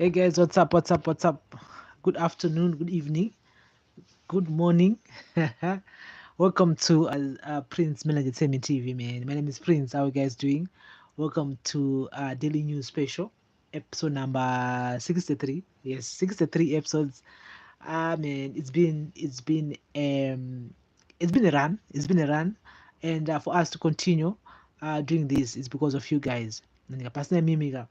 Hey guys, what's up? What's up? What's up? Good afternoon, good evening, good morning. Welcome to Prince Entertainment TV, man. My name is Prince. How you guys doing? Welcome to Daily News Special, episode number 63. Yes, 63 episodes. Man, it's been a run. It's been a run, and for us to continue doing this is because of you guys. Personally, Mimiga,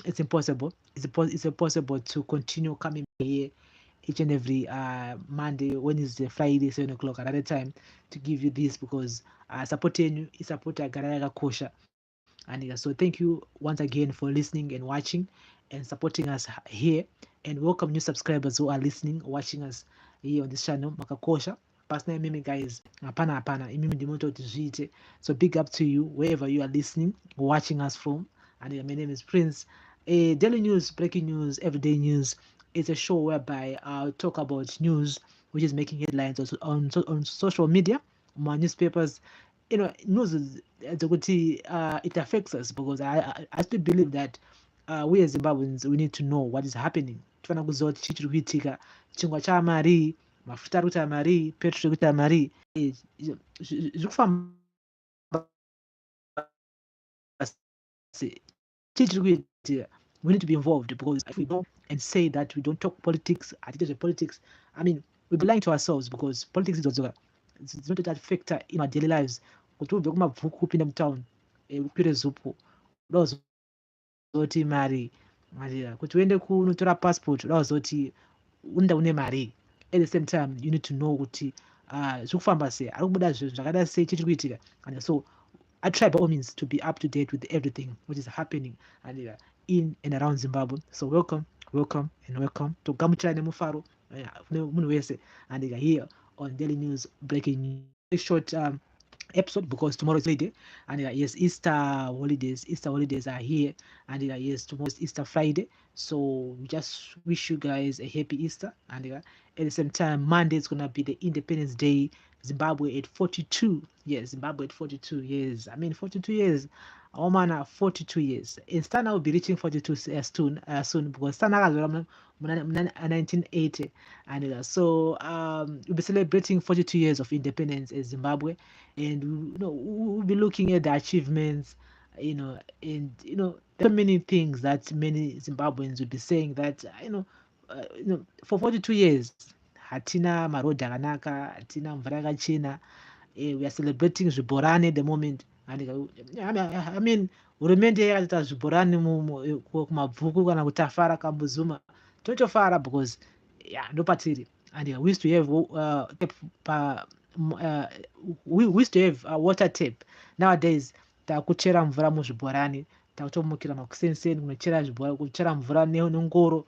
it's impossible. It's impossible to continue coming here each and every Monday, Wednesday, Friday, 7 o'clock another time to give you this because supporting you is support Garaga Kosha. And so thank you once again for listening and watching and supporting us here. And welcome new subscribers who are listening, watching us here on this channel, Makakosha. Personally, mimi guys, hapana, mimi ndimoto tizite. So big up to you wherever you are listening, watching us from. And my name is Prince. Daily news, breaking news, everyday news. It's a show whereby I'll talk about news which is making headlines also on social media, my newspapers. News is it's a good it affects us because I still believe that we as Zimbabweans we need to know what is happening. Tifana kuziva kuti chii chiri kuitika, chingwa chamari, mafuta ari kuita mari, petrol iri kuita mari, zviri kufamba sei, chii chiri kuitika. We need to be involved because if we go and say that we don't talk politics, attitude politics, I mean, we'll be lying to ourselves because politics is also it's not that factor in our daily lives. Kuti ubve kumabhuku upinde mutown ukwire zupu uda kuzoti mari kuti uende kunotora passport uda kuzoti unoda une mari. At the same time you need to know kuti zviri kufamba sei, ari kubuda zvinhu zvakada sei, chii chiri kuitika. And so I try by all means to be up to date with everything which is happening and in and around Zimbabwe. So welcome, welcome, and welcome to Gamuchira Nemufaro, munhu wese, and here on Daily News Breaking News. A short episode because tomorrow is holiday, and yes, Easter holidays are here, and yes, tomorrow is Easter Friday. So we just wish you guys a happy Easter, and at the same time, Monday is gonna be the Independence Day. Zimbabwe at 42 years. Zimbabwe at 42 years. I mean, 42 years. Oh man, 42 years. And Stana will be reaching 42 soon because Stana has 1980. And we'll be celebrating 42 years of independence in Zimbabwe. And we'll be looking at the achievements, and there are many things that many Zimbabweans will be saying that, for 42 years, hatina marodhi akanaka, hatina mvura yakachena. We are celebrating zvibhorani at the moment. And I mean, hurumende yakatoita zvibhorani kumabvuku kana kuti afara kambuzuma tochofara because ndopatiri. And we used to have we used to have water tape. Nowadays takuchera mvura muzvibhorani, takutomukira makusenseni kuchera mvura nengoro.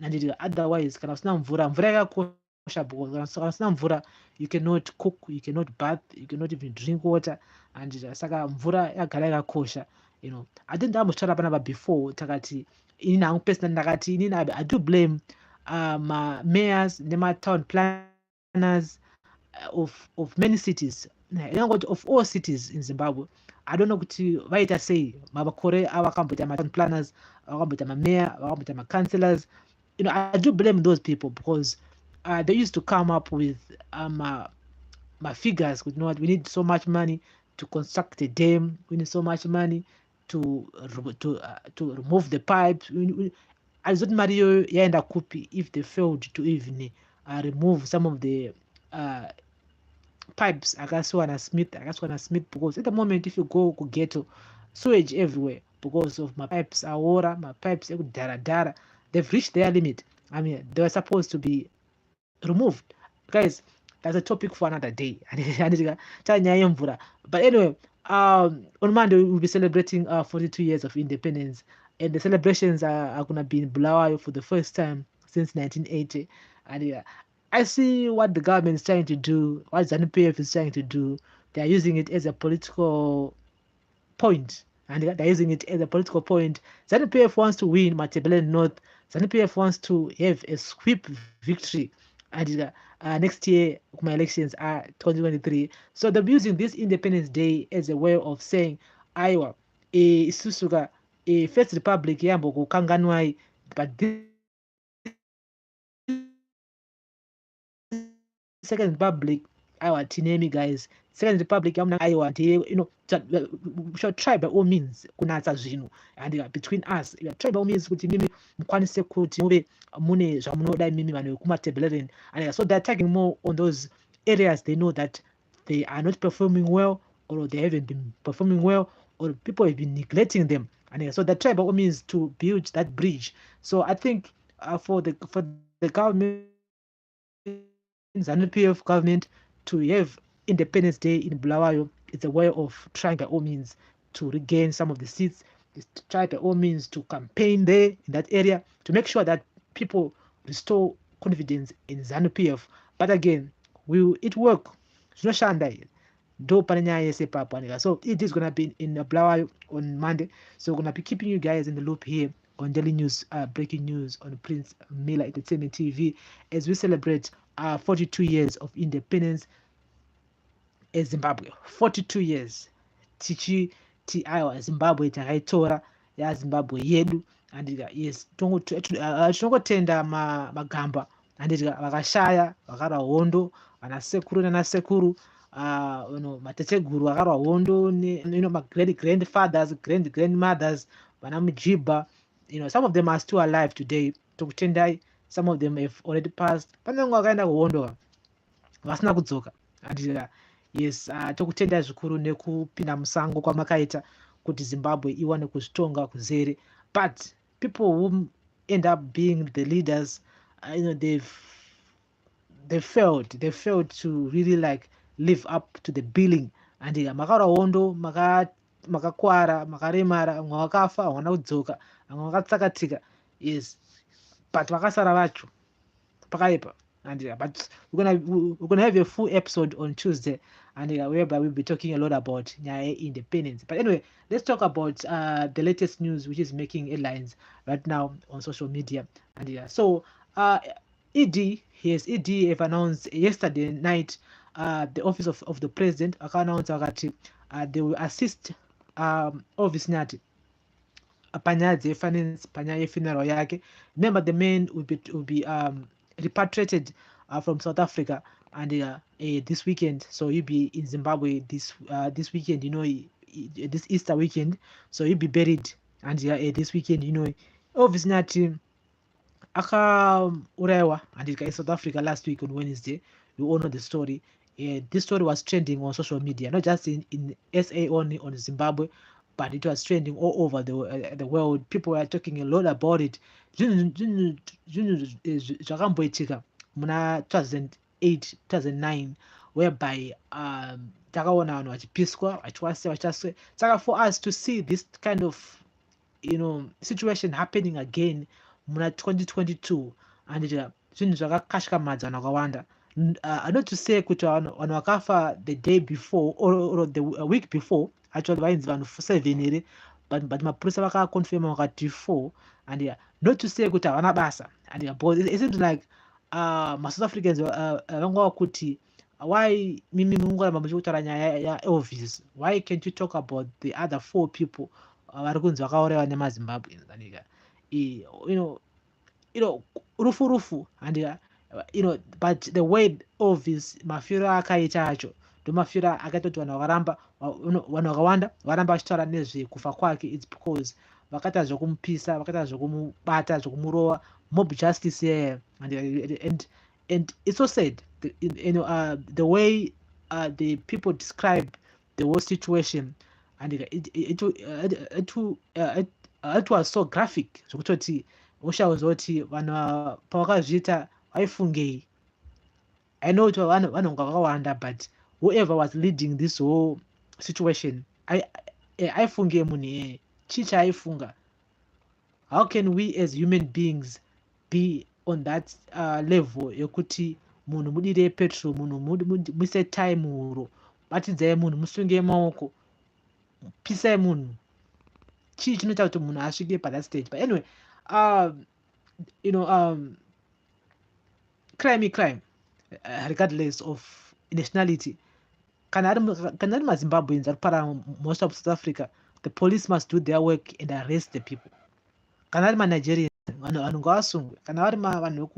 And otherwise kana usina mvura yakakosha because kana usina mvura you cannot cook, you cannot bath, you cannot even drink water. And saka mvura yagara yakakosha. I think ndambotaura panapa before takati inini hangu personally ndakati inini I do blame mayors nema-town planners of many cities, of all cities in Zimbabwe. I don't know kuti vaita sei makore avakamboita ma-town planners, vakamboita ma-mayor, vakamboita ma-councillors. I do blame those people because they used to come up with my figures. You know what? We need so much money to construct a dam. We need so much money to remove the pipes. As Mario yaenda kupi if they failed to even remove some of the pipes akasiwa na Smith because at the moment if you go to ghetto, sewage everywhere because of my pipes aora, my pipes ekudharadhara, they've reached their limit. I mean, they were supposed to be removed. Guys, that's a topic for another day. But anyway, on Monday we'll be celebrating 42 years of independence, and the celebrations are gonna be in Bulawayo for the first time since 1980. And I see what the government is trying to do, what ZANU-PF is trying to do. They are using it as a political point, and they're using it as a political point. ZANU-PF wants to win Matabeleland North. ZANU-PF wants to have a sweep victory, and next year my elections are 2023. So they're using this Independence Day as a way of saying, "Aiwa, isusuka First Republic yambo kukanganwai, but this Second Republic, our tinemi guys. Second Republic, Iowa, we should try by all means kunatsa zvinhu and between us we try by all means kuti mimi mukwanise kuti muve mune zvamunoda mimi vanhu vekumatebhlerin, and so they're tagging more on those areas they know that they are not performing well, or they haven't been performing well, or people have been neglecting them, and so they try by all means to build that bridge. So I think for the government, ZANU-PF government, to have Independence Day in Bulawayo, it's a way of trying by all means to regain some of the seats. It's to try by all means to campaign there in that area to make sure that people restore confidence in ZANU-PF. But again, will it work? Zvinoshanda do panenya yese papo. So it is gonna be in Bulawayo on Monday. So we're gonna be keeping you guys in the loop here on Daily News, breaking news on Prince Miller Entertainment TV as we celebrate 42 years of independence in Zimbabwe. 42 years. Iowa Zimbabwe takaitora ya Zimbabwe yedu, and yes tinongotenda magamba anditi vakashaya vakarwa hondo vanasekuru nanasekuru mateteguru vakarwa hondo my grandfathers, grandmothers, vana mujiba, some of them are still alive today. Tokutendai, some of them have already passed. Pane vamwe vakaenda kuhondo vasina kudzoka, and yes tokutendai zvikuru nekupinda musango kwamakaita kuti Zimbabwe iwane kuzvitonga kuzere. But people who end up being the leaders, they failed to really like live up to the billing, and makarwa hondo, makakwara, makaremara, vamwe vakafa, havana kudzoka, vamwe vakatsakatika. Yes, but vakasara vacho pakaipa. And but we're gonna have a full episode on Tuesday, and whereby we'll be talking a lot about Nyaye independence. But anyway, let's talk about the latest news which is making headlines right now on social media. And so ED have announced yesterday night, the office of the president announced that they will assist obviously not panyaya dzefinance, panyaya yefuneral yake. Remember, the man will be repatriated from South Africa, and this weekend, so he'll be in Zimbabwe this weekend, this Easter weekend, so he'll be buried, and this weekend, obviously not akaurayiwa andika South Africa last week on Wednesday. You all know the story. This story was trending on social media, not just in SA only, on Zimbabwe, but it was trending all over the world. People were talking a lot about it. Zvakamboitika muna 2008 2009, whereby takaona vanhu vachipiswa vachaswe. Saka for us to see this kind of situation happening again muna 2022, and zvinhu zvakakashikamadza vanhu vakawanda. Not to say kuti vanhu vakafa the day before or the week before, actually vainzi vanhu 7 here, but mapurisa vakakonfirma vakati 4, and not to say kuti havana basa, and but it seems like South Africans vangova kuti why mimi mungoramba muchikutaura nyaya yaElvis, why can't you talk about the other 4 people vari kunzi vakaurayiwa nemaZimbabweans, and rufu, and but the way Elvis mafiro akaita acho ndomafiro akaita kuti vanhu vakawanda varamba vachitaura nezvekufa kwake. It's because vakaita zvokumupisa, vakaita zvokumubata, zvokumurova, mob justice here, and it's so sad. The way the people describe the whole situation, and it was so graphic zvokutoti ushauza kuti vanhu pavakazviita vaifungei. I know kuti vanhu vakawanda, but whoever was leading this whole situation aifunge munhu chii chaaifunga. How can we as human beings be on that level yekuti munhu mudire petrol, munhu muise tai muhuro, batidzai munhu, musunge maoko, pisai munhu? Chii chinoita kuti munhu asvike that stage? But anyway, crime, regardless of nationality. Kana ari maZimbabweans ari para most of South Africa, the police must do their work and arrest the people. Kana ari maNigerians vanhu ngavasungwe kana vari vanhu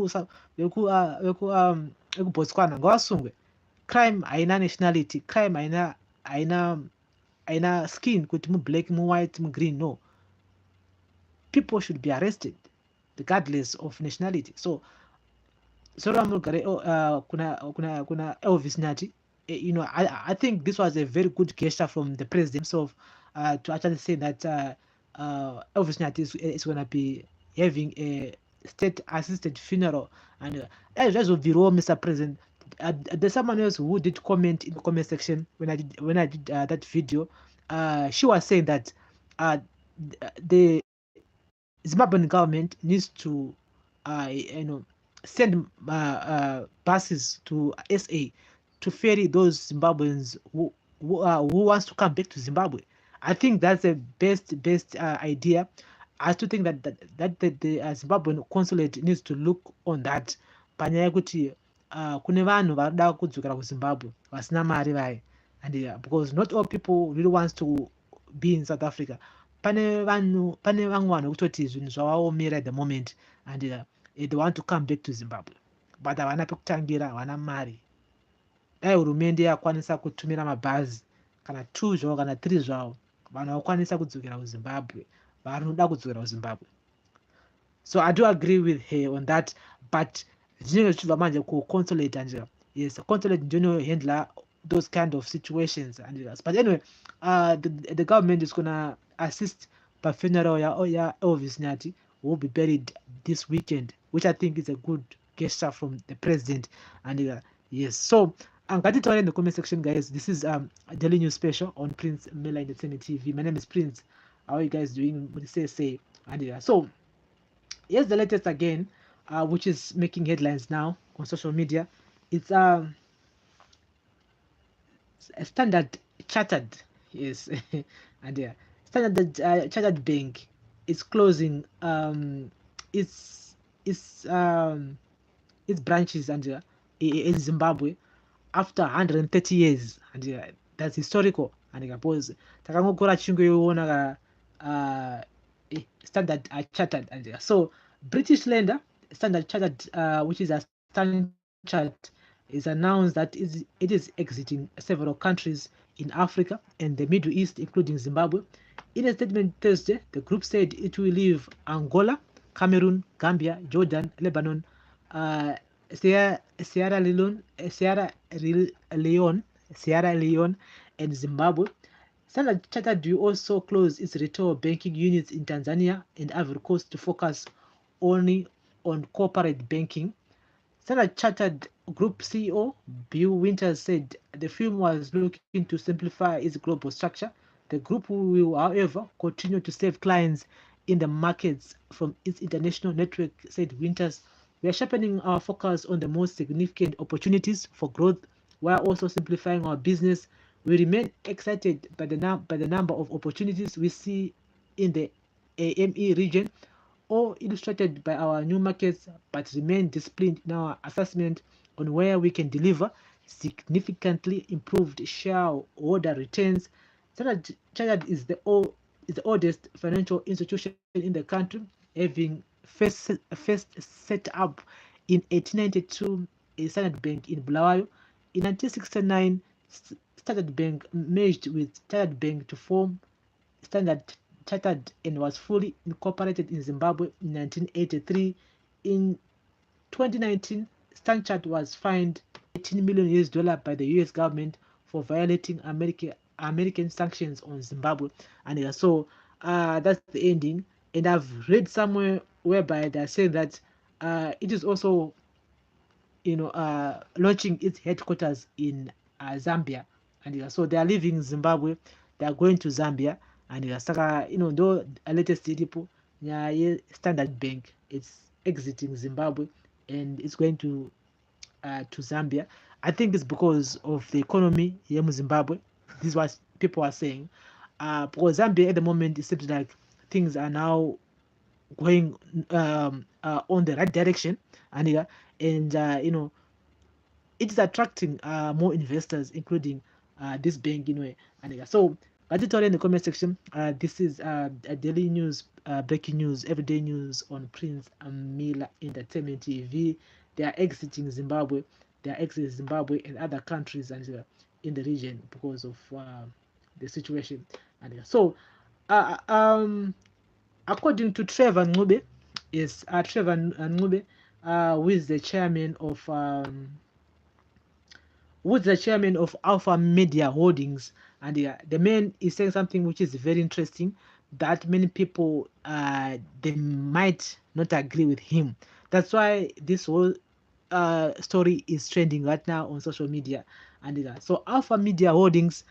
vekubotswana ngavasungwe. Crime haina nationality, crime haina skin kuti mublack, muwhite, mugreen, no. People should be arrested regardless of nationality. So kuna Elvis Nyati, I think this was a very good gesture from the president himself, to actually say that Elvis Nyati is going to be having a state-assisted funeral, and that would be wrong, Mr. President. There's someone else who did comment in the comment section when I did that video. She was saying that the Zimbabwean government needs to send buses to SA to ferry those Zimbabweans who wants to come back to Zimbabwe. I think that's the best idea. I still think that the Zimbabwean consulate needs to look on that. Panyaya kuti kune vanhu varikuda kudzokera kuZimbabwe vasina mari vai, and because not all people really wants to be in South Africa. Pane vamwe vanhu kutoti zvinhu zvavaomera at the moment, and they want to come back to Zimbabwe, but havana pekutangira, havana mari. Dai hurumende yakwanisa kutumira mabhazi kana 2 zvavo kana 3 zvavo, vanhu vakwanisa kudzokera kuZimbabwe, vanoda kudzokera kuZimbabwe. So I do agree with her on that, but zvinenge zvichibva manje kuconsulate, and yes, consulate ndiyo handler those kind of situations, and but anyway, the government is gonna assist by funeral ya Elvis Nyati, who will be buried this weekend, which I think is a good gesture from the president, and yes. So ngatitaure in the comment section, guys. This is a daily news special on Prince Miller Entertainment TV. My name is Prince. How are you guys doing? Say and so here's the latest again, which is making headlines now on social media. It's Standard Chartered, yes, and Standard Chartered Bank is closing its branches and in Zimbabwe after 130 years, and that's historical. And because takangokora chingoiona Standard Chartered, and so British lender Standard Chartered, which is a Standard Chart, is announced that it is exiting several countries in Africa and the Middle East, including Zimbabwe. In a statement Thursday, the group said it will leave Angola, Cameroon, Gambia, Jordan, Lebanon, Sierra Leone, and Zimbabwe. Standard Chartered will also close its retail banking units in Tanzania and Ivory Coast to focus only on corporate banking. Standard Chartered Group CEO Bill Winters said the firm was looking to simplify its global structure. The group will, however, continue to serve clients in the markets from its international network, said Winters. We are sharpening our focus on the most significant opportunities for growth while also simplifying our business. We remain excited by the number of opportunities we see in the AME region, all illustrated by our new markets, but remain disciplined in our assessment on where we can deliver significantly improved shareholder returns. Standard Chartered is the oldest financial institution in the country, having first set up in 1892 a Standard Bank in Bulawayo. In 1969, Standard Bank merged with Standard Bank to form Standard Chartered and was fully incorporated in Zimbabwe in 1983. In 2019, Standard Chartered was fined $18 million by the US government for violating American sanctions on Zimbabwe. And so that's the ending. And I've read somewhere whereby they're saying that it is also, launching its headquarters in Zambia. And so they are leaving Zimbabwe, they are going to Zambia. And though a latest people, Standard Bank, it's exiting Zimbabwe and it's going to Zambia. I think it's because of the economy here in Zimbabwe. This is what people are saying. Because Zambia at the moment, it seems like things are now going on the right direction, and it is attracting more investors, including this bank, and so Tell in the comment section. This is a daily news, breaking news, everyday news on Prince and Miller Entertainment TV. They are exiting Zimbabwe. They are exiting Zimbabwe and other countries and in the region because of the situation. And so, uh, um, according to Trevor Ngube, is Trevor Ngube, who is the chairman of Alpha Media Holdings, and the man is saying something which is very interesting that many people they might not agree with him. That's why this whole story is trending right now on social media. And so Alpha Media Holdings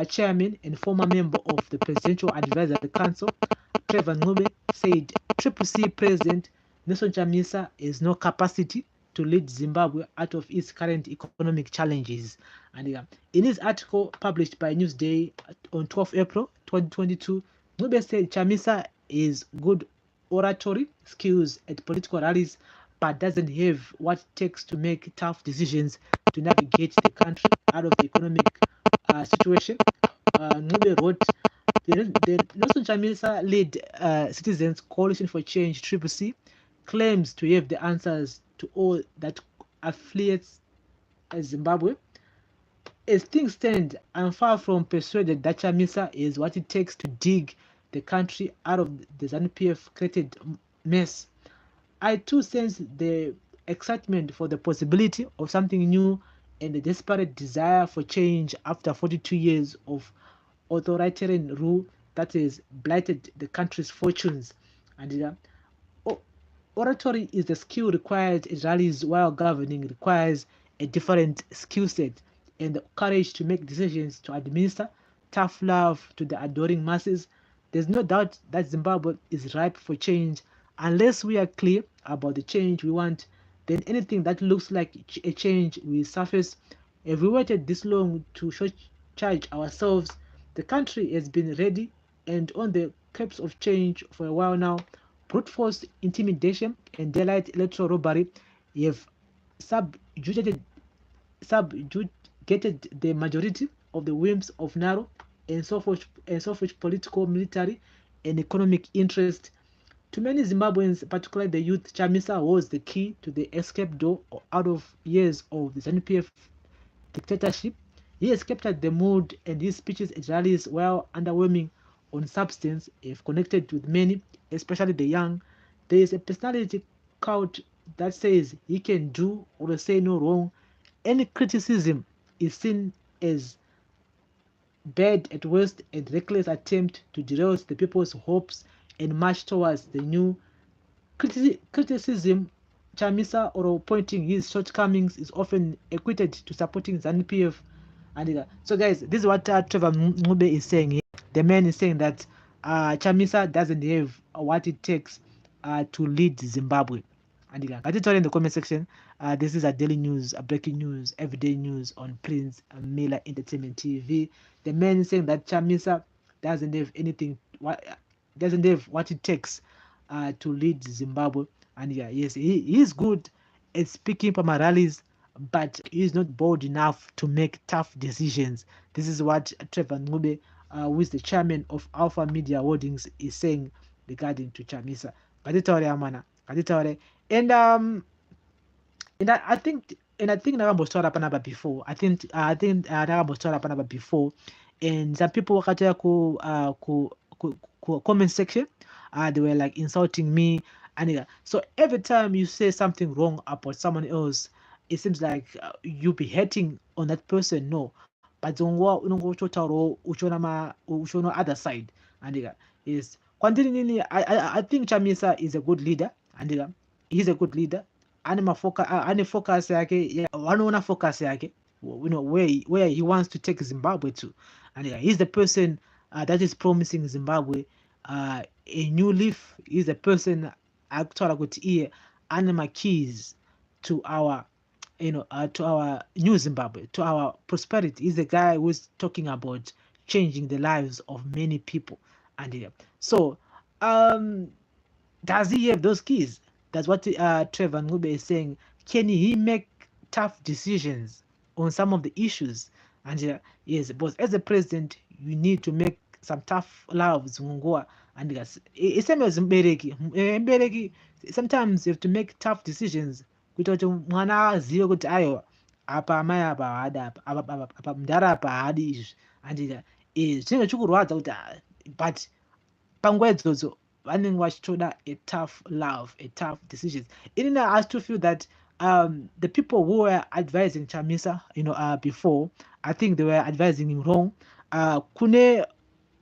chairman and former member of the Presidential Advisory Council, Trevor Ngube, said Triple C President Nelson Chamisa has no capacity to lead Zimbabwe out of its current economic challenges. And in his article published by Newsday on 12 April 2022, Ngube said Chamisa is good oratory skills at political rallies, but doesn't have what it takes to make tough decisions to navigate the country out of the economic situation. Ngube wrote, the Nelson Chamisa led Citizens Coalition for Change Triple C claims to have the answers to all that affiliates Zimbabwe. As things stand, I'm far from persuaded that Chamisa is what it takes to dig the country out of the ZANU-PF created mess. I too sense the excitement for the possibility of something new and the desperate desire for change after 42 years of authoritarian rule that has blighted the country's fortunes. And oratory is the skill required in rallies, while governing requires a different skill set and the courage to make decisions to administer tough love to the adoring masses. There's no doubt that Zimbabwe is ripe for change. Unless we are clear about the change we want, then anything that looks like a change will surface. If we waited this long to charge ourselves, the country has been ready and on the cusp of change for a while now. Brute force intimidation and daylight electoral robbery have subjugated subjugated the majority of the whims of narrow and selfish political, military, and economic interest. To many Zimbabweans, particularly the youth, Chamisa was the key to the escape door out of years of the ZANU-PF dictatorship. He has captured the mood, and his speeches at rallies, while underwhelming on substance, have connected with many, especially the young. There is a personality cult that says he can do or say no wrong. Any criticism is seen as bad at worst and reckless attempt to derail the people's hopes and march towards the new criticism. Chamisa, or pointing his shortcomings, is often equated to supporting ZANU-PF. And so, guys, this is what Trevor Ngube is saying here. The man is saying that Chamisa doesn't have what it takes to lead Zimbabwe. And I did tell in the comment section. This is a daily news, a breaking news, everyday news on Prince Miller Entertainment TV. The man is saying that Chamisa doesn't have anything, doesn't have what it takes to lead Zimbabwe. And yes, he is good at speaking from rallies, but he is not bold enough to make tough decisions. This is what Trevor Ngube, who is the chairman of Alpha Media Holdings, is saying regarding to Chamisa. Kaditore Amana, Kaditore. And I think Nagambo started up another before. I think Nagambo started up another before, and some people wakati ku comment section, they were like insulting me, and so every time you say something wrong about someone else, it seems like you be hating on that person. No, but unongo uchona other side, and is continuing. I think Chamisa is a good leader, and he's a good leader. Ani focus yake wanaona focus yake, where he wants to take Zimbabwe to, and he's the person that is promising Zimbabwe a new leaf. He's the person akutwara kuti iye ane keys to our to our new Zimbabwe, to our prosperity. He's the guy who's talking about changing the lives of many people, and so um does he have those keys? That's what Trevor Ngube is saying. Can he make tough decisions on some of the issues? And yes, but as a president, you need to make some tough love zingungua and same as mbereki mbereki sometimes you have to make tough decisions kuita kuti mwana azive kuti aiwa apa amai apa haadi apa mudhara apa haadi izvi andika zvinenge chikurwadza kuti but panguva idzodzo vanenge vachitoda a tough love, a tough decisions. Inini I still feel that the people who were advising Chamisa, before, I think they were advising him wrong. Kune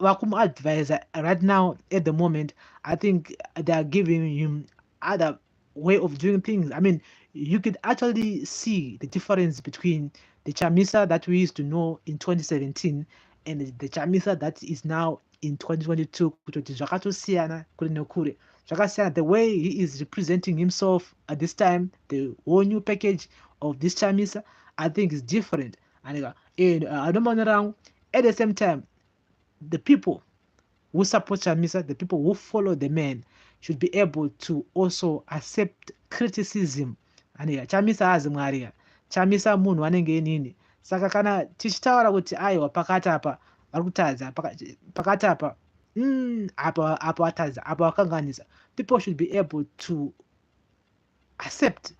Wakum advisor right now at the moment, I think they are giving him other way of doing things. I mean, you could actually see the difference between the Chamisa that we used to know in 2017 and the Chamisa that is now in 2022. Kuti zvakatosiyana kure nekure. Zvakasiyana, the way he is representing himself at this time, the whole new package of this Chamisa, I think is different. And I don't mind around. At the same time, the people who support Chamisa, the people who follow the man, should be able to also accept criticism. And Chamisa azimwariya, Chamisa munhu anenge nini. Saka kana tichitaura kuti aiwa pakati apa varikutadza, pakati apa apa watadza, apa wakanganisa. People should be able to accept.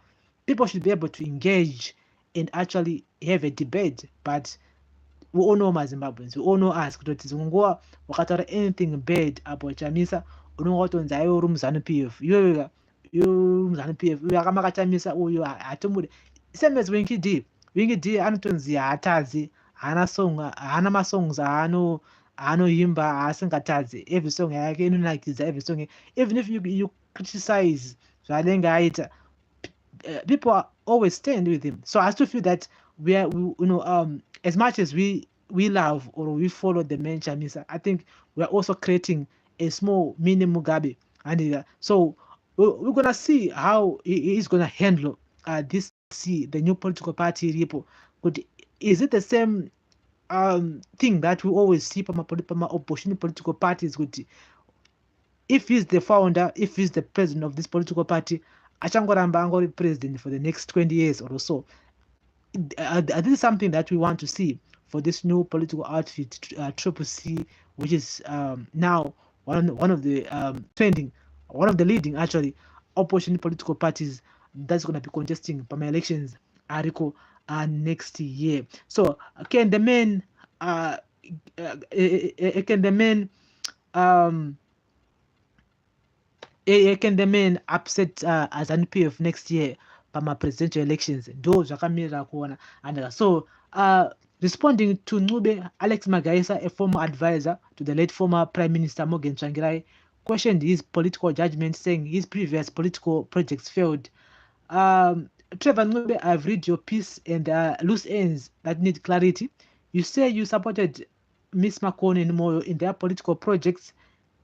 People should be able to engage and actually have a debate. But we all know Zimbabweans, we all know us kuti zingungua wakataura anything bad about Chamisa unonga watonzi aiwe uri muzanu PF iwewe muzanu PF uyo akamaka Chamisa uyo hatomuri. Same as Winky D anotonzi haatadzi, haana masongs aanoimba asingatadzi, every song yake inonakidza, every song. Even if you criticize zvaanenge aita, people always stand with him. So I still feel that we are, as much as we love or we follow the man Chamisa, I think we are also creating a small mini Mugabe. And so we're going to see how he is going to handle the new political party Ripo. Is it the same thing that we always see from opposition political parties? If he's the founder, if he's the president of this political party, achangoramba angori president for the next 20 years or so. This is something that we want to see for this new political outfit, Triple C, which is now one of the trending, one of the leading actually opposition political parties that's going to be contesting by elections article next year. So can the men upset as an PF next year pama presidential elections? Those zvakamira kuona. And so responding to Ncube, Alex Magaisa, a former advisor to the late former Prime Minister Morgan Tsvangirai, questioned his political judgment, saying his previous political projects failed. Trevor Ncube, I've read your piece and there are loose ends that need clarity. You say you supported Miss Makone and Moyo in their political projects.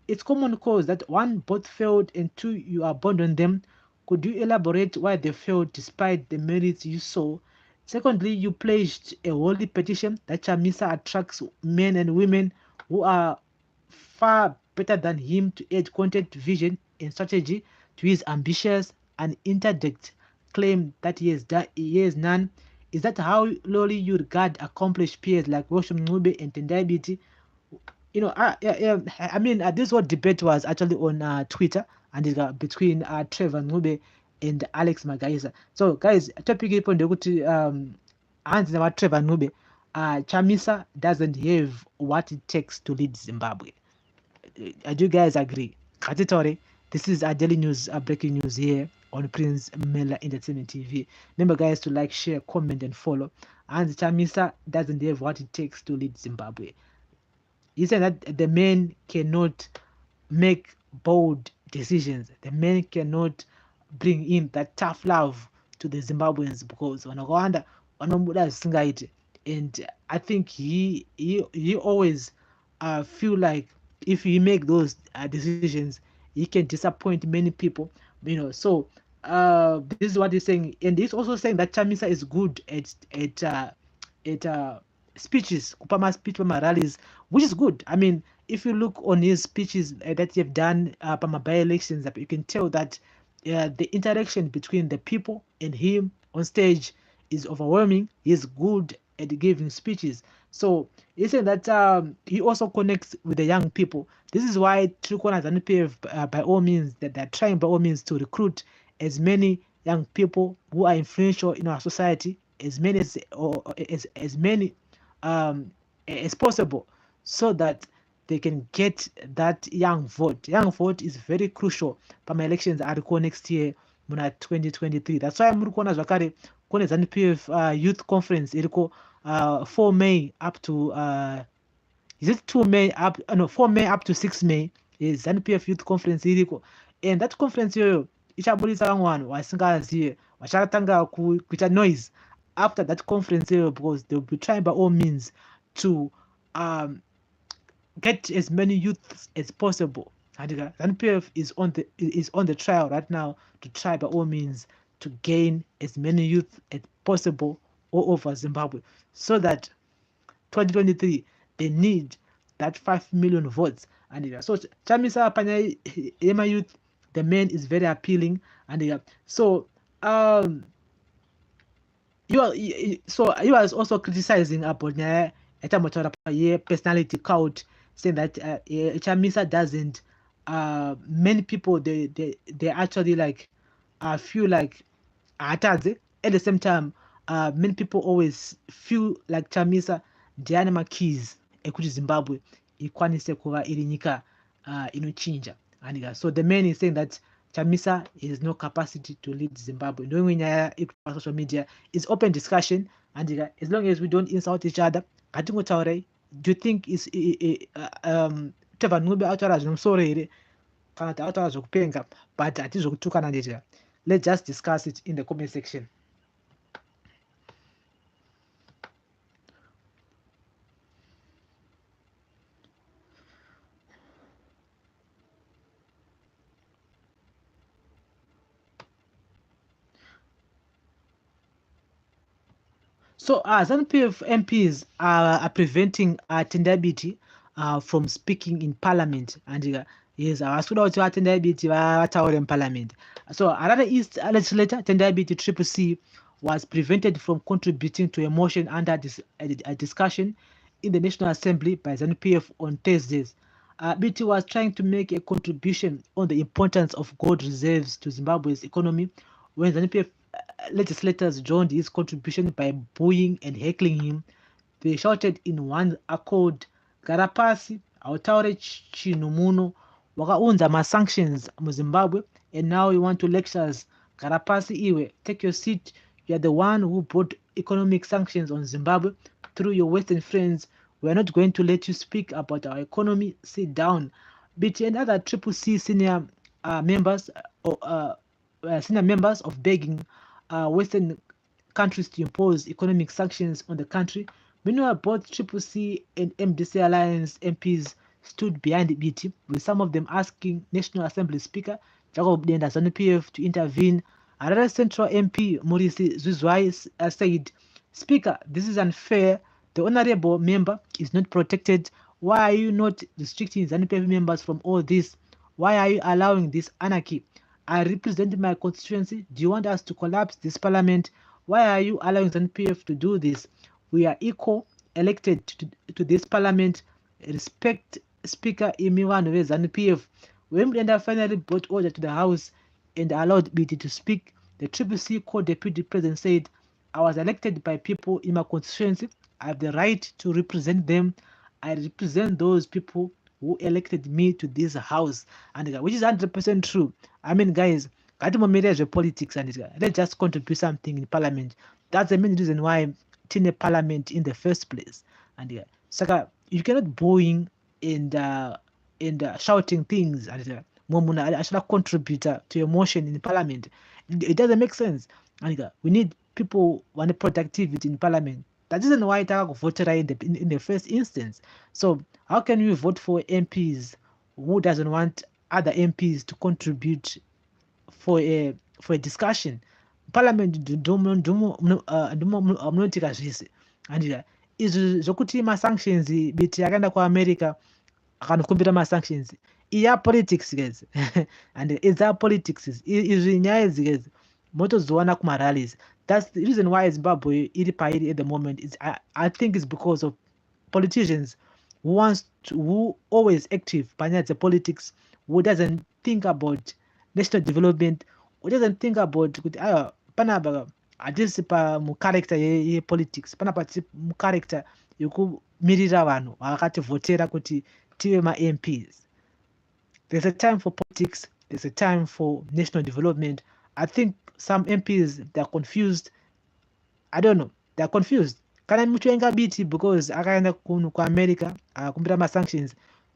It's common cause that one, both failed, and two, you abandoned them. Could you elaborate why they failed despite the merits you saw? Secondly, you pledged a holy petition that Chamisa attracts men and women who are far better than him to add content, vision, and strategy to his ambitious and interdict claim that he has none. Is that how lowly you regard accomplished peers like Wosham Ncube and Tendai Biti? I mean, this whole debate was actually on Twitter, and it's between Trevor Ncube and Alex Magaisa. So, guys, topic ipo ndio kuti hanzi na Trevor Ncube, Chamisa doesn't have what it takes to lead Zimbabwe. Do you guys agree? Katitori, this is our daily news, breaking news here on Prince Miller Entertainment TV. Remember, guys, to like, share, comment, and follow. And Chamisa doesn't have what it takes to lead Zimbabwe. He said that the men cannot make bold decisions. The men cannot bring in that tough love to the Zimbabweans because wanawanda wanomuda singaite. And I think he always feel like if he make those decisions, he can disappoint many people. So this is what he's saying, and he's also saying that Chamisa is good at speeches, kupama speech, pama rallies, which is good. I mean, if you look on his speeches that you've done pama by-elections, you can tell that the interaction between the people and him on stage is overwhelming. He's good at giving speeches. So he said that he also connects with the young people. This is why Trikona ZANU-PF, by all means, that they're trying by all means to recruit as many young people who are influential in our society, as many as many um, as possible, so that they can get that young vote. Young vote is very crucial. But my elections are recall next year, muna 2023. That's why muri kuona zvakare kune ZANU-PF youth conference iriko 4 May up to is it 2 May up no 4 May up to 6 May is ZANU-PF youth conference iriko, and that conference iyoyo ichabudisa vamwe vanhu vasingazive vachatanga kuita noise after that conference iyoyo, because they will be trying by all means to get as many youths as possible. And ZANU-PF is on the trial right now to try by all means to gain as many youth as possible all over Zimbabwe, so that 2023 they need that 5 million votes. And so Chamisa Panya Ema youth, the man is very appealing. And so you was also criticizing about personality cult, saying that Chamisa doesn't many people they actually like feel like atadze. At the same time, many people always feel like Chamisa ndiani makeys ekuti Zimbabwe ikwanise kuva iri nyika inochinja. And so the man is saying that Chamisa has no capacity to lead Zimbabwe. Knowing nyaya social media is open discussion, and as long as we don't insult each other, do you think is vanhu autaura zvinomusoro here kana kuti autaura zvokupenga, but hatizvokutukana ndetya. Let's just discuss it in the comment section. So ZANU-PF MPs are preventing Tendabiti from speaking in parliament, and yes, vasikuda kuti Tendabiti vataure in parliament. So another East legislator, Tendabiti Triple C, was prevented from contributing to a motion under a discussion in the National Assembly by ZANU-PF on Thursdays. BT was trying to make a contribution on the importance of gold reserves to Zimbabwe's economy when ZANU-PF legislators joined his contribution by booing and heckling him. They shouted in one accord, "Garapasi, autaure chinhu muno, wakaunza ma-sanctions mu Zimbabwe, and now you want to lecture us. Garapasi iwe, take your seat. You are the one who brought economic sanctions on Zimbabwe through your Western friends. We are not going to let you speak about our economy. Sit down." BT and other Triple C senior members of begging Western countries to impose economic sanctions on the country. Meanwhile, both Triple C and MDC Alliance MPs stood behind BT, with some of them asking National Assembly Speaker Jacob Denda ZANU-PF to intervene. Another Central MP, Murisi Zuzwai, said, "Speaker, this is unfair. The honorable member is not protected. Why are you not restricting ZANU-PF members from all this? Why are you allowing this anarchy? I represent my constituency. Do you want us to collapse this parliament? Why are you allowing ZANU-PF to do this? We are equal, elected to this parliament. Respect Speaker Imiwan of ZANU-PF." When Brenda finally brought order to the House and allowed BT to speak, the Triple C co-deputy president said, "I was elected by people in my constituency. I have the right to represent them. I represent those people who elected me to this house," and which is 100% true. I mean, guys, politics, and let's just contribute something in parliament. That's the main reason why in a parliament in the first place. And Saka, you cannot booing and shouting things and actually contribute to your motion in parliament. It doesn't make sense. And we need people want productivity in parliament. That isn't why I voted in the first instance. So how can you vote for MPs who doesn't want other MPs to contribute for a discussion? Parliament munotika zvese, and izvi zvokuti ma-sanctions biti akaenda kuamerica akanokumbira ma-sanctions iya politics guys. And it's our politics izvi nyaya idzi guys motoziona kuma-rallies. That's the reason why Zimbabwe iri pairi at the moment. I think it's because of politicians who always active the politics, who doesn't think about national development, who doesn't think about panapa atisi pa mu character ye politics panapa mu character yokumirira vanhu vakativhotera kuti tive ma-MPs. There's a time for politics, there's a time for national development. I think some MPs, they're confused. I don't know, they're confused. Kana mtu engabiti because akaenda ku America kumpita ma-sanctions.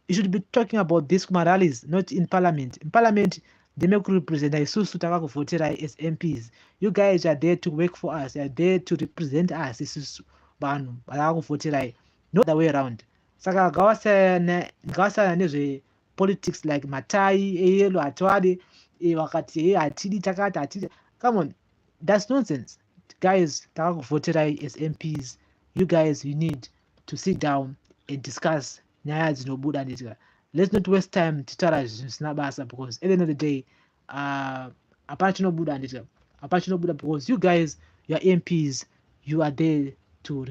You should be talking about this rallies, not in parliament. In parliament, they make represent isusu takakuvhotera as MPs. You guys are there to work for us. You are there to represent us. Isusu vanhu vakakuvhoterai, not the way around. Saka gawasana nezve politics like matai eyelo atwade wakati atidi takati atidi. Come on, that's nonsense. Guys takakuvhoterai as MPs. You guys, you need to sit down and discuss nyaya dzinobuda ndizika. Let's not waste time titaura zvinhu zvisina basa, because at the end of the day hapana chinobuda ndizika, hapana chinobuda, because you guys, you are MPs, you are there to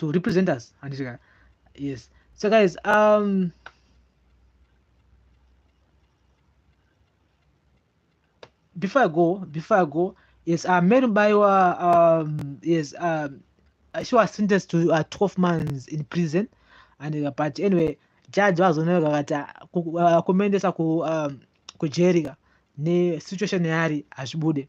represent us handizika. Yes. So guys, before I go, yes, Merubaiwa, yes, she was sentenced to 12 months in prison, and but anyway, judge was kumendesa kujeriga ne situation yari ashbude.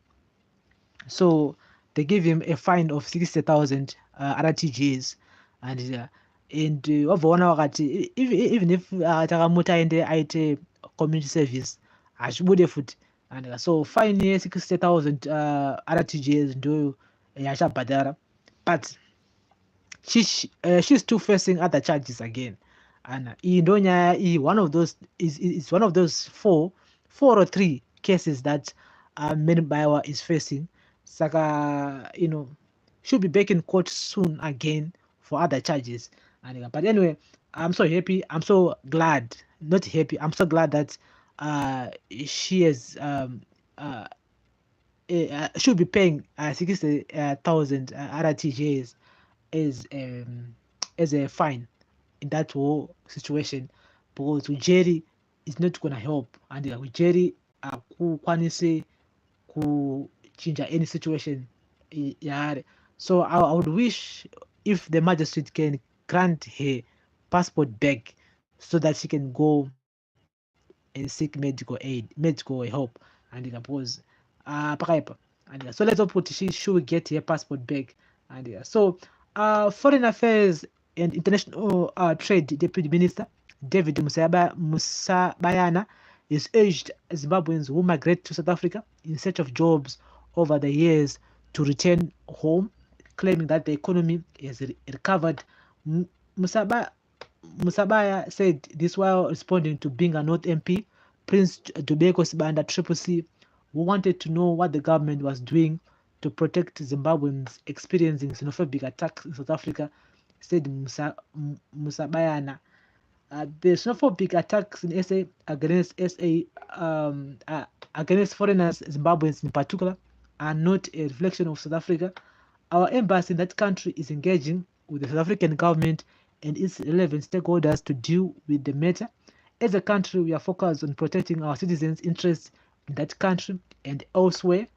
So they gave him a fine of 60,000 RTGs, and wabvaona wakati even if takamuta ende aite community service ashbude futi, and so fine ye 60,000 RTGs ndo yachabhadhara, but she's still facing other charges again, and one of those is one of those four or three cases that Merubaiwa is facing. Saka, should be back in court soon again for other charges. And but anyway, I'm so happy. I'm so glad. Not happy. I'm so glad that she has should be paying 60,000 RTGs as a fine in that whole situation, because Jerry is not gonna help, and Jerry akukwanise kuchinja any situation yaari. So I would wish if the magistrate can grant her passport back so that she can go and seek medical help, and because pakaipa, and so let's hope that she should get her passport back. And so Foreign Affairs and International Trade Deputy Minister David Musabayana is urged Zimbabweans who migrate to South Africa in search of jobs over the years to return home, claiming that the economy has recovered. Musabaya said this while responding to being a North MP, Prince Dubeko Sibanda Triple C, who wanted to know what the government was doing to protect Zimbabweans experiencing xenophobic attacks in South Africa, said Musabayana. The xenophobic attacks in SA against against foreigners, Zimbabweans in particular, are not a reflection of South Africa. Our embassy in that country is engaging with the South African government and its relevant stakeholders to deal with the matter. As a country, we are focused on protecting our citizens' interests in that country and elsewhere.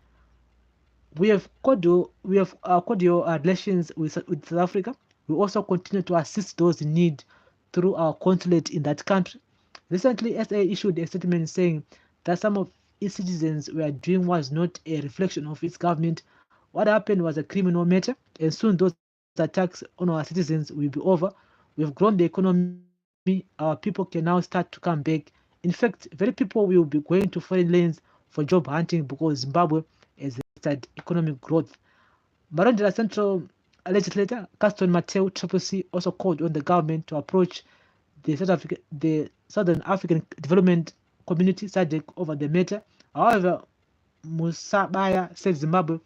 We have cordial relations with South Africa. We also continue to assist those in need through our consulate in that country. Recently, SA issued a statement saying that some of its citizens were doing was not a reflection of its government. What happened was a criminal matter, and soon those attacks on our citizens will be over. We've grown the economy. Our people can now start to come back. In fact, very people will be going to foreign lands for job hunting because Zimbabwe has registered economic growth. Marondera Central legislator Caston Mateo Triple C also called on the government to approach the Southern African Development Community SADC over the matter. However, Musabaya said Zimbabwe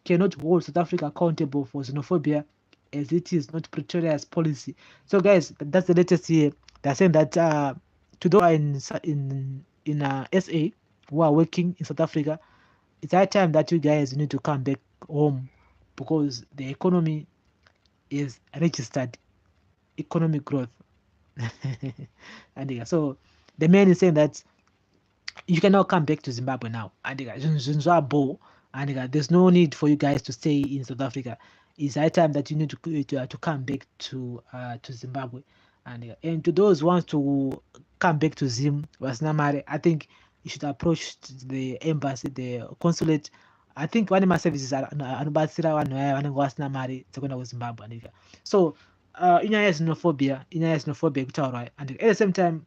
cannot hold South Africa accountable for xenophobia as it is not Pretoria's policy. So guys, that's the latest here. They're saying that to those in SA who are working in South Africa, it's high time that you guys need to come back home because the economy is registered economic growth. And so the man is saying that you cannot come back to Zimbabwe now. And there's no need for you guys to stay in South Africa. It's high time that you need to come back to Zimbabwe. And to those who want to come back to Zim Wasinamare, I think you should approach the embassy, the consulate. I think one of my services are anobatsira vanhu vaya vanenge vasina mari dzekuenda kuZimbabwe. So inyaya yezinophobia kutaurwa. And at the same time,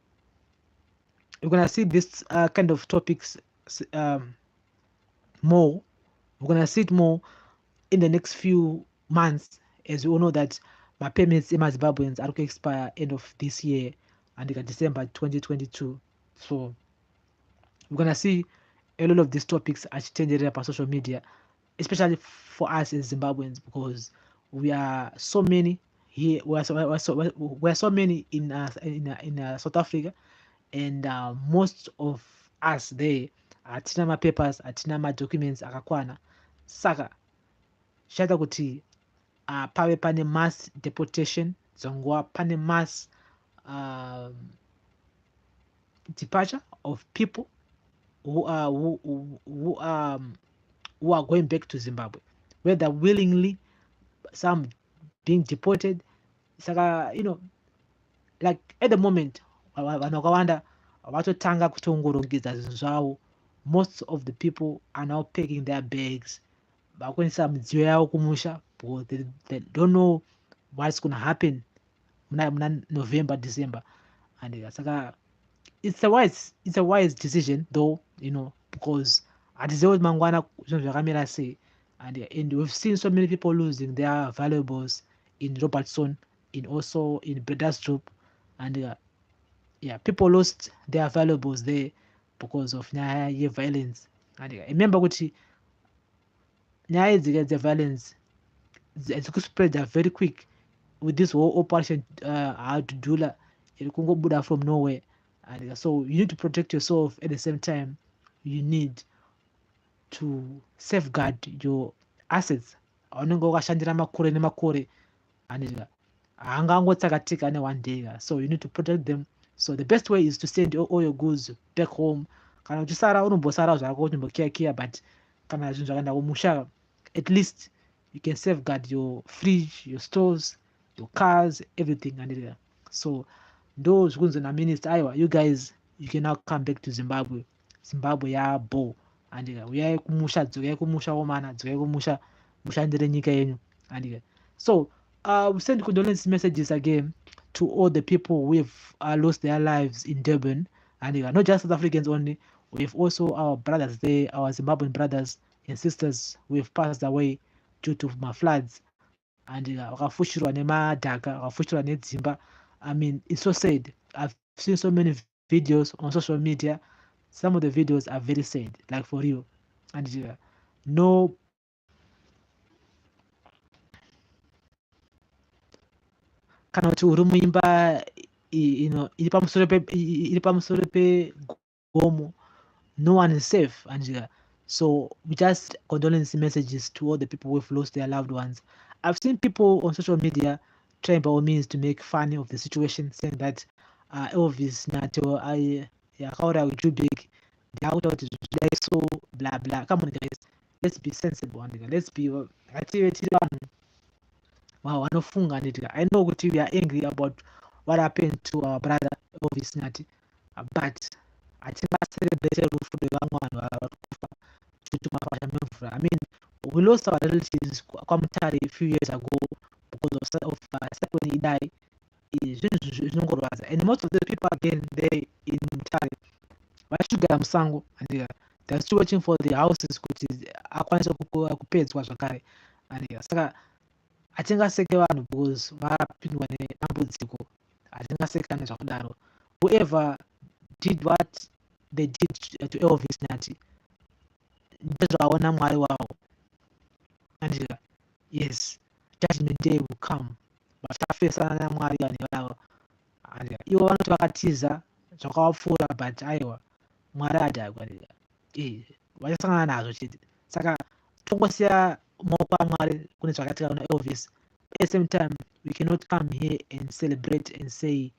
we're gonna see this kind of topics more. We're gonna see it more in the next few months, as we all know that my payments in Zimbabweans are going to expire end of this year and December 2022. So we're gonna see a lot of these topics as changing up on social media, especially for us as Zimbabweans, because we are so many here. We're so many in South Africa, and most of us there atina mapapers, atina madocuments akakwana. Saka shata kuti pave pane mass deportation, zongwa pane mass departure of people who are going back to Zimbabwe, whether willingly, some being deported. Saka, like at the moment, vanhu vakawanda vatotanga kutongorongiza zvinhu zvavo. Most of the people are now packing their bags, vakuendesa midziyo yavo kumusha, because they don't know what's going to happen muna November, December. And saka it's a wise decision though, because hatizivi kuti mangwana zvinhu zvakamira sei. And we've seen so many people losing their valuables in Robertson, also in Bredasdorp, and people lost their valuables there because of nyaya violence. And remember kuti nyaya violence spread very quick with this whole operation how to do that. It can go Buddha from nowhere. And so you need to protect yourself. At the same time, you need to safeguard your assets. Unenge wakashandira makore nemakore, and haangangotsakatika ne one day. So you need to protect them. So the best way is to send all your goods back home. Kana uchisara unombosara zvako unombokiya, but kana zvinhu zvakaenda kumusha, at least you can safeguard your fridge, your stores, your cars, everything. And so those who's in a minister, you guys, you can now come back to Zimbabwe. Zimbabwe ya bo. And uyai kumusha, dzokai kumusha womana, dzokai kumusha, mushandire nyika yenyu. And so we send condolence messages again to all the people who've lost their lives in Durban, and not just South Africans only. We've also our brothers there, our Zimbabwean brothers and sisters who have passed away due to floods. And wakafushirwa nemadhaka, wakafushirwa nedzimba. I mean, it's so sad. I've seen so many videos on social media. Some of the videos are very sad, like for real. And no, kana kuti uri muimba iri pamusoro pegomo, no one is safe. And so we just condolence messages to all the people who've lost their loved ones. I've seen people on social media trying by all means to make fun of the situation, saying that Elvis Nato akaura Jubik, they out of so blah blah. Come on guys, let's be sensible. And let's be wow, wanofunga. I know we are angry about what happened to our brother Elvis Nati, but I think I mean, we lost our relatives a few years ago because of when he died. And most of the people again there in Mutare, and they're still waiting for the houses kupedzwa zvakare. And saka atingaseke vanhu because varapindwa nedambudziko, atingaseka nezvakudaro. Whoever did what they did to Elvis Nati, ndezvaona Mwari wavo. And yes, judgment day will come. Vachafesana naMwari vanhu vavo. And ivo vanoti vakatiza zvakavapfuura, but aiwa Mwari adagwa. Vachasangana nazvo chete. Saka tongosiya maoko aMwari kune zvakatika kuna Elvis. At the same time, we cannot come here and celebrate and say,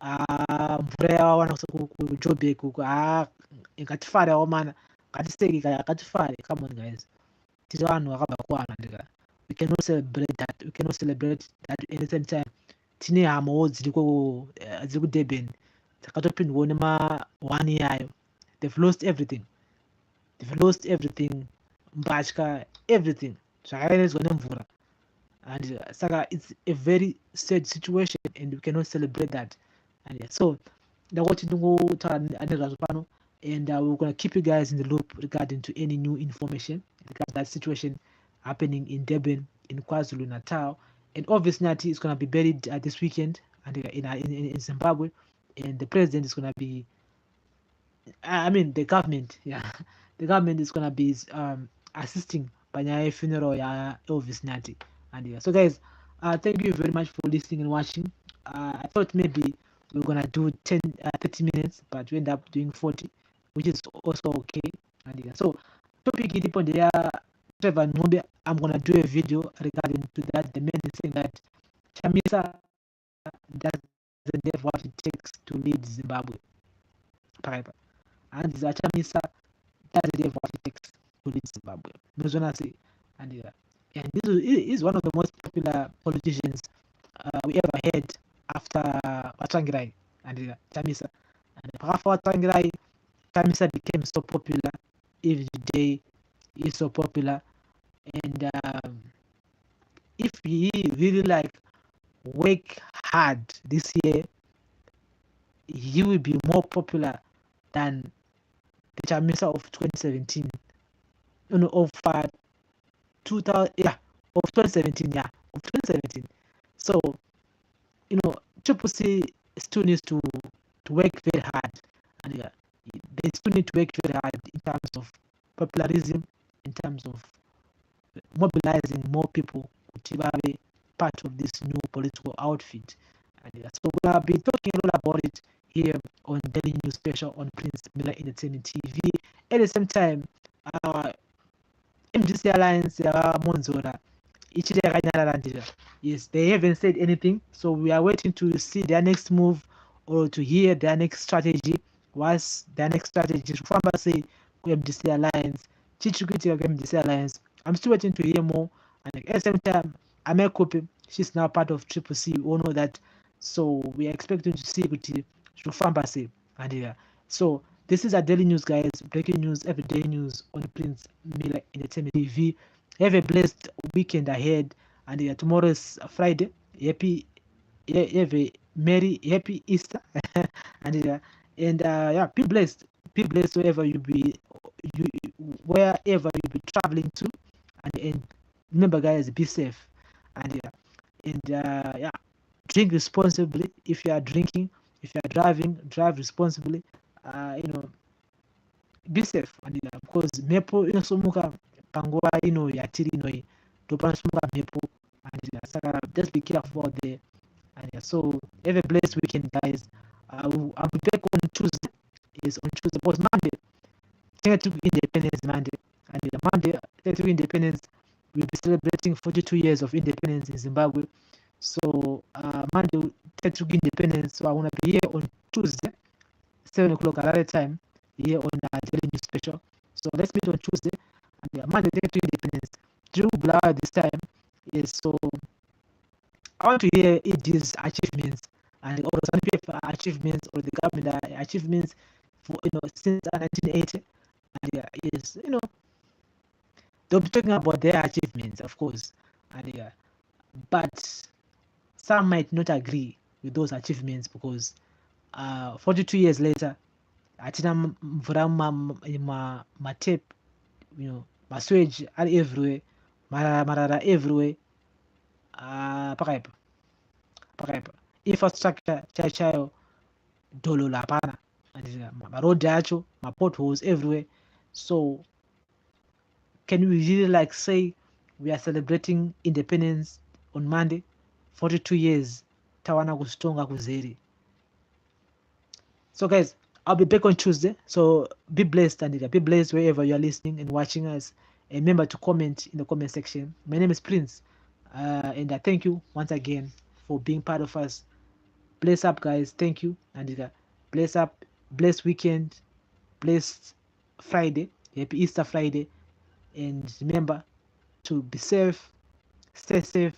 mvura yawana kuJoburg huku, ngatifare wamana, ngatiseki kaya, ngatifare. Come on guys, tiri vanhu vakabva kuwana ndika. We cannot celebrate that. We cannot celebrate that. At the same time, tine hamawo dziri kuDurban dzakatopindwawo nema 1 year. They've lost everything. They've lost everything. Mbatya, everything. Zvakaenedzwa nemvura. And saka it's a very sad situation and we cannot celebrate that. And so ndakoti ndingotaura nezvazvo pano, and we're going to keep you guys in the loop regarding to any new information regarding that situation happening in Durban, in KwaZulu Natal. And obviously Nati is going to be buried this weekend and in Zimbabwe, and the president is going to be, I mean the government, yeah, the government is going to be assisting by funeral Elvis Nati. And so guys, thank you very much for listening and watching. I thought maybe we're gonna do 30 minutes, but we end up doing 40, which is also okay. And so topic it on there, Trevor Ngombe, I'm gonna do a video regarding to that. The man is saying that Chamisa doesn't have what it takes to lead Zimbabwe. And Chamisa doesn't have what it takes to lead Zimbabwe. And this is one of the most popular politicians we ever had after Watrangirai and Chamisa. And after Watrangirai, Chamisa became so popular. Every day is so popular. And if he really work hard this year, he will be more popular than the Chamisa of 2017. Of 2017. So Triple C still needs to work very hard, and they still need to work very hard in terms of popularism, in terms of mobilizing more people to be part of this new political outfit. And so we'll be talking a lot about it here on Daily News Special on Prince Miller Entertainment TV. At the same time, MDC Alliance, Monzora, yes, they haven't said anything, so we are waiting to see their next move or to hear their next strategy. What's their next strategy? Say MDC Alliance, MDC Alliance. I'm still waiting to hear more. And at the same time, Amel Kope, she's now part of Triple C. We all know that, so we are expecting to see say. And so this is our daily news, guys. Breaking news, everyday news on Prince Miller Entertainment TV. Have a blessed weekend ahead, and tomorrow is Friday. Happy, have a merry, happy Easter, and be blessed. Be blessed wherever you be traveling to, and remember, guys, be safe, and drink responsibly. If you are drinking, if you are driving, drive responsibly. Be safe, and because mepo inosomuka panguva yatiri inoi topanosimuka mepo, and just be careful out there. And so have a blessed weekend, guys. I'll be back on Tuesday. Yes, on Tuesday, because Monday, Independence Monday, and Monday, Independence, we'll be celebrating 42 years of independence in Zimbabwe. So Monday, Independence. So I want to be here on Tuesday, 7 o'clock at that time, here on Daily News Special. So let's meet on Tuesday, and Monday, Independence. Drew Blower this time. Yes, so I want to hear these achievements and all some achievements or the government achievements for since 1980. And yes, they'll be talking about their achievements, of course, and but some might not agree with those achievements because 42 years later, atina mvura matape, masewage are everywhere, marara everywhere, pakaipa infrastructure chayo dolo lapana, and road acho, potholes everywhere. So can we really say we are celebrating independence on Monday, 42 years, tawana kustonga kuzeri? So guys, I'll be back on Tuesday. So be blessed, and be blessed wherever you are listening and watching us. And remember to comment in the comment section. My name is Prince. And I thank you once again for being part of us. Bless up, guys. Thank you. And bless up, blessed weekend, blessed Friday, happy Easter Friday. And remember to be safe, stay safe,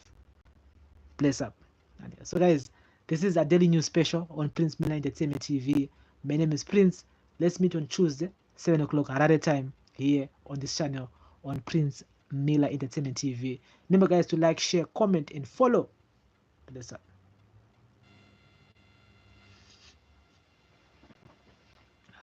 bless up. And so, guys, this is a daily news special on Prince Miller Entertainment TV. My name is Prince. Let's meet on Tuesday, 7 o'clock, another time here on this channel on Prince Miller Entertainment TV. Remember, guys, to like, share, comment, and follow. Bless up.